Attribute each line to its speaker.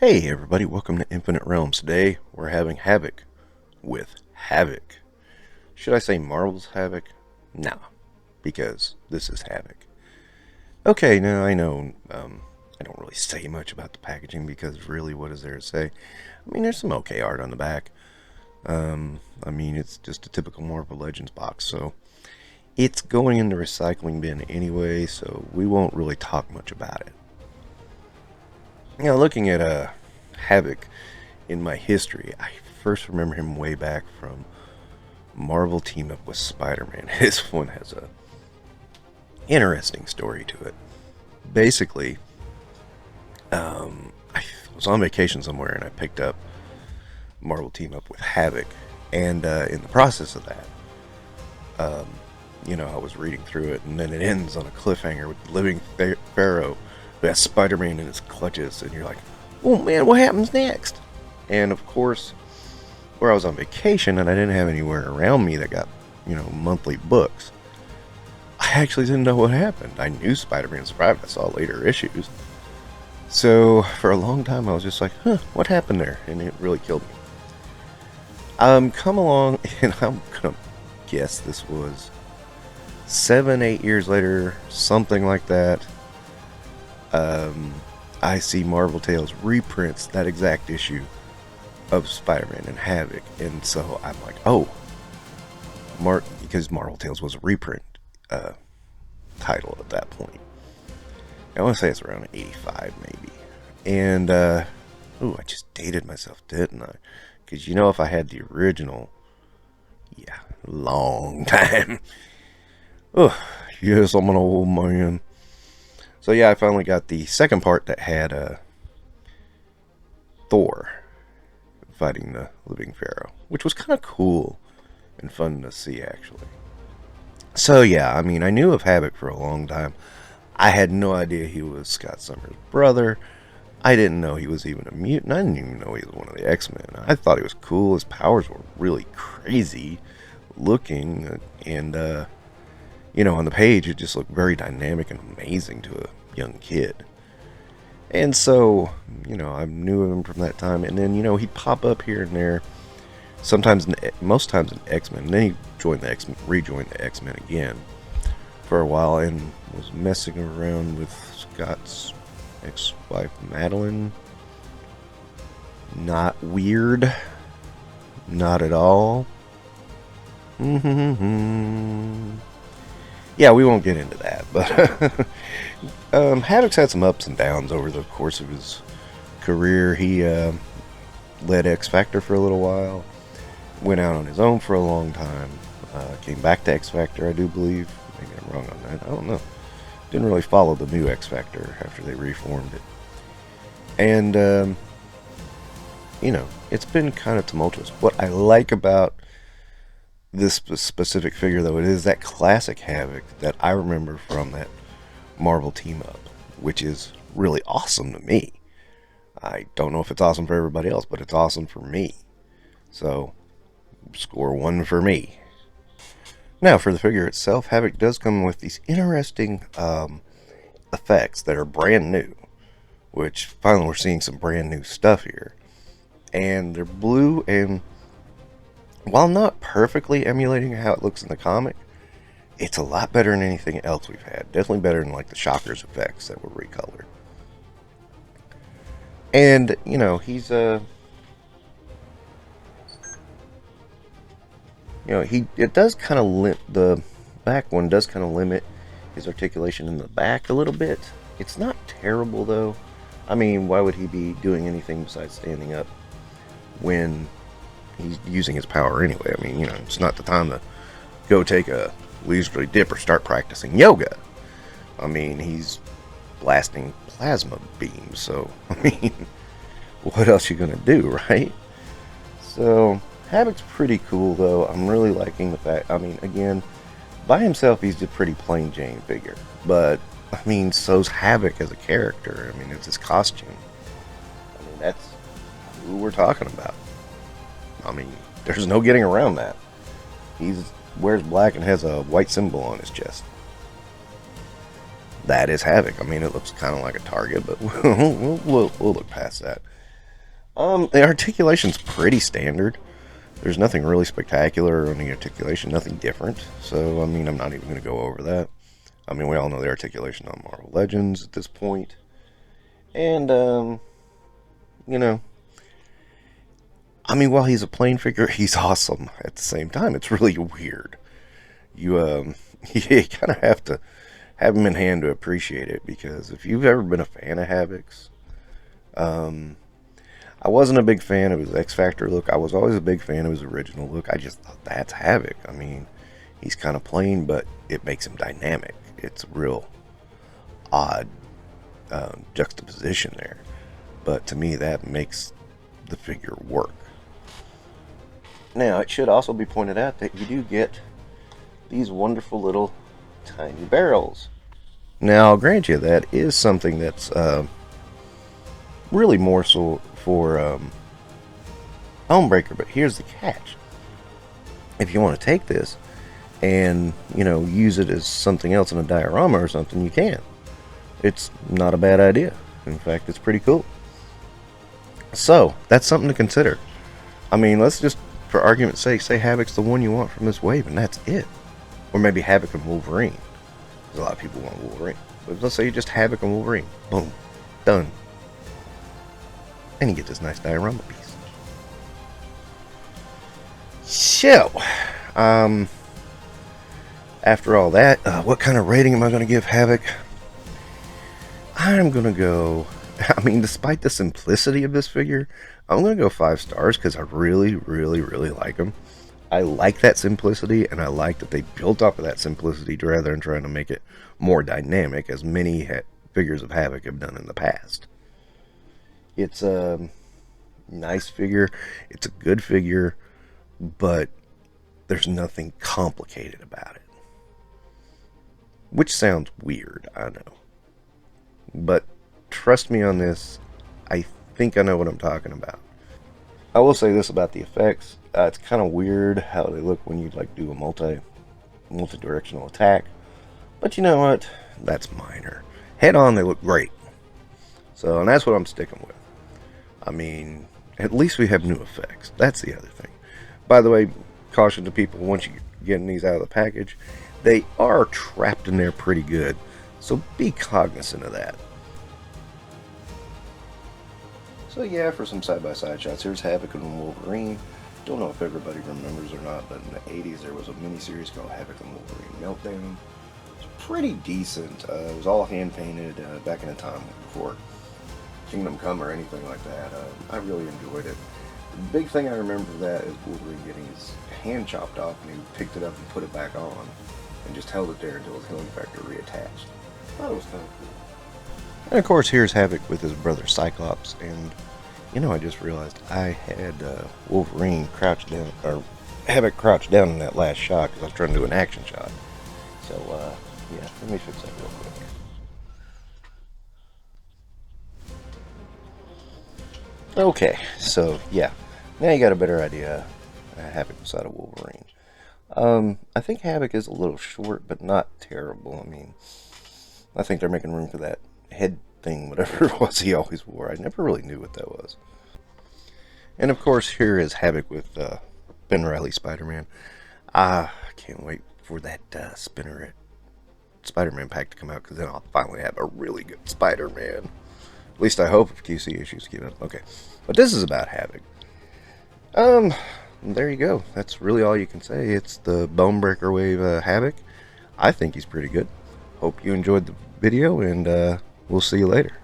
Speaker 1: Hey everybody, welcome to Infinite Realms. Today we're having Havok with Havok. Should I say Marvel's Havok? No, because this is Havok. Okay, now I know I don't really say much about the packaging because really what is there to say? I mean, there's some okay art on the back. I mean, it's just a typical Marvel Legends box, so it's going in the recycling bin anyway, so we won't really talk much about it. Now, looking at Havok in my history, I first remember him way back from Marvel Team Up with Spider-Man. This one has a interesting story to it. Basically, I was on vacation somewhere and I picked up Marvel Team Up with Havok, and in the process of that, I was reading through it, and then it ends on a cliffhanger with the living Pharaoh who has Spider-Man in his clutches, and you're like, oh man, what happens next? And of course, where I was on vacation and I didn't have anywhere around me that got, monthly books, I actually didn't know what happened. I knew Spider-Man survived. I saw later issues. So for a long time I was just like, what happened there? And it really killed me. Come along, and I'm gonna guess this was 7-8 years later, something like that. I see Marvel Tales reprints that exact issue of Spider-Man and Havok, and so I'm like, oh, because Marvel Tales was a reprint title at that point. I want to say it's around 85 maybe. And I just dated myself, didn't I? Because if I had the original, yeah, long time. Oh, yes, I'm an old man. So yeah, I finally got the second part that had Thor fighting the living Pharaoh, which was kind of cool and fun to see, actually. So yeah, I mean, I knew of Havok for a long time. I had no idea he was Scott Summers' brother. I didn't know he was even a mutant. I didn't even know he was one of the X-Men. I thought he was cool. His powers were really crazy looking, and on the page, it just looked very dynamic and amazing to a young kid. And so, I knew of him from that time. And then, he'd pop up here and there. Most times in X-Men. And then he rejoined the X-Men again for a while and was messing around with Scott's ex-wife, Madeline. Not weird. Not at all. Yeah, we won't get into that, but Havok's had some ups and downs over the course of his career. He led X Factor for a little while, went out on his own for a long time, came back to X Factor, I do believe. Maybe I'm wrong on that. I don't know. Didn't really follow the new X Factor after they reformed it. And, it's been kind of tumultuous. What I like about this specific figure, though, it is that classic Havok that I remember from that Marvel Team Up, which is really awesome to me. I don't know if it's awesome for everybody else, but it's awesome for me. So, score 1 for me. Now, for the figure itself, Havok does come with these interesting effects that are brand new, which finally we're seeing some brand new stuff here. And they're blue, and while not perfectly emulating how it looks in the comic, it's a lot better than anything else we've had. Definitely better than like the Shockers effects that were recolored. And, he's it does kind of the back one does kind of limit his articulation in the back a little bit. It's not terrible though. I mean, why would he be doing anything besides standing up when he's using his power anyway? I mean, it's not the time to go take a leisurely dip or start practicing yoga. I mean, he's blasting plasma beams, so, I mean, what else you gonna do, right? So, Havok's pretty cool, though. I'm really liking the fact, I mean, again, by himself, he's a pretty plain Jane figure, but, I mean, so's Havok as a character. I mean, it's his costume. I mean, that's who we're talking about. I mean, there's no getting around that. He wears black and has a white symbol on his chest. That is Havok. I mean, it looks kind of like a target, but we'll look past that. The articulation's pretty standard. There's nothing really spectacular on the articulation, nothing different. So, I mean, I'm not even going to go over that. I mean, we all know the articulation on Marvel Legends at this point. And, you know, I mean, while he's a plain figure, he's awesome at the same time. It's really weird. You, you kind of have to have him in hand to appreciate it, because if you've ever been a fan of Havok's, I wasn't a big fan of his X Factor look. I was always a big fan of his original look. I just thought, that's Havok. I mean, he's kind of plain, but it makes him dynamic. It's a real odd juxtaposition there. But to me, that makes the figure work. Now, it should also be pointed out that you do get these wonderful little tiny barrels. Now, I'll grant you that is something that's really more so for Homebreaker, but here's the catch. If you want to take this and, you know, use it as something else in a diorama or something, you can. It's not a bad idea. In fact, it's pretty cool. So, that's something to consider. I mean, let's just, for argument's sake, say Havok's the one you want from this wave, and that's it. Or maybe Havok and Wolverine. Because a lot of people want Wolverine. But let's say you just Havok and Wolverine. Boom. Done. And you get this nice diorama piece. So, after all that, what kind of rating am I going to give Havok? I'm going to go, I mean, despite the simplicity of this figure, I'm going to go 5 stars because I really, really, really like him. I like that simplicity, and I like that they built off of that simplicity rather than trying to make it more dynamic, as many figures of Havok have done in the past. It's a nice figure, it's a good figure, but there's nothing complicated about it. Which sounds weird, I know. But trust me on this, I think I know what I'm talking about. I will say this about the effects. It's kind of weird how they look when you like do a multi-directional attack. But you know what? That's minor. Head on, they look great. So, and that's what I'm sticking with. I mean, at least we have new effects. That's the other thing. By the way, caution to people, once you get these out of the package, they are trapped in there pretty good. So be cognizant of that. So yeah, for some side-by-side shots, here's Havok and Wolverine. Don't know if everybody remembers or not, but in the 80s there was a mini-series called Havok and Wolverine Meltdown. It's pretty decent. It was all hand-painted back in a time before Kingdom Come or anything like that. I really enjoyed it. The big thing I remember of that is Wolverine getting his hand chopped off, and he picked it up and put it back on and just held it there until his healing factor reattached. I thought it was kind of cool. And of course, here's Havok with his brother Cyclops, and you know, I just realized I had Wolverine crouched down, or Havok crouched down in that last shot because I was trying to do an action shot. So, yeah, let me fix that real quick. Okay, so yeah, now you got a better idea of Havok beside of Wolverine. I think Havok is a little short, but not terrible. I mean, I think they're making room for that head thing, whatever it was he always wore. I never really knew what that was. And of course, here is Havok with Ben Reilly Spider-Man. I can't wait for that Spider-Man pack to come out, because then I'll finally have a really good Spider-Man. At least I hope, if QC issues keep up. Okay, but this is about Havok. There you go. That's really all you can say. It's the Bonebreaker Wave Havok. I think he's pretty good. Hope you enjoyed the video, and we'll see you later.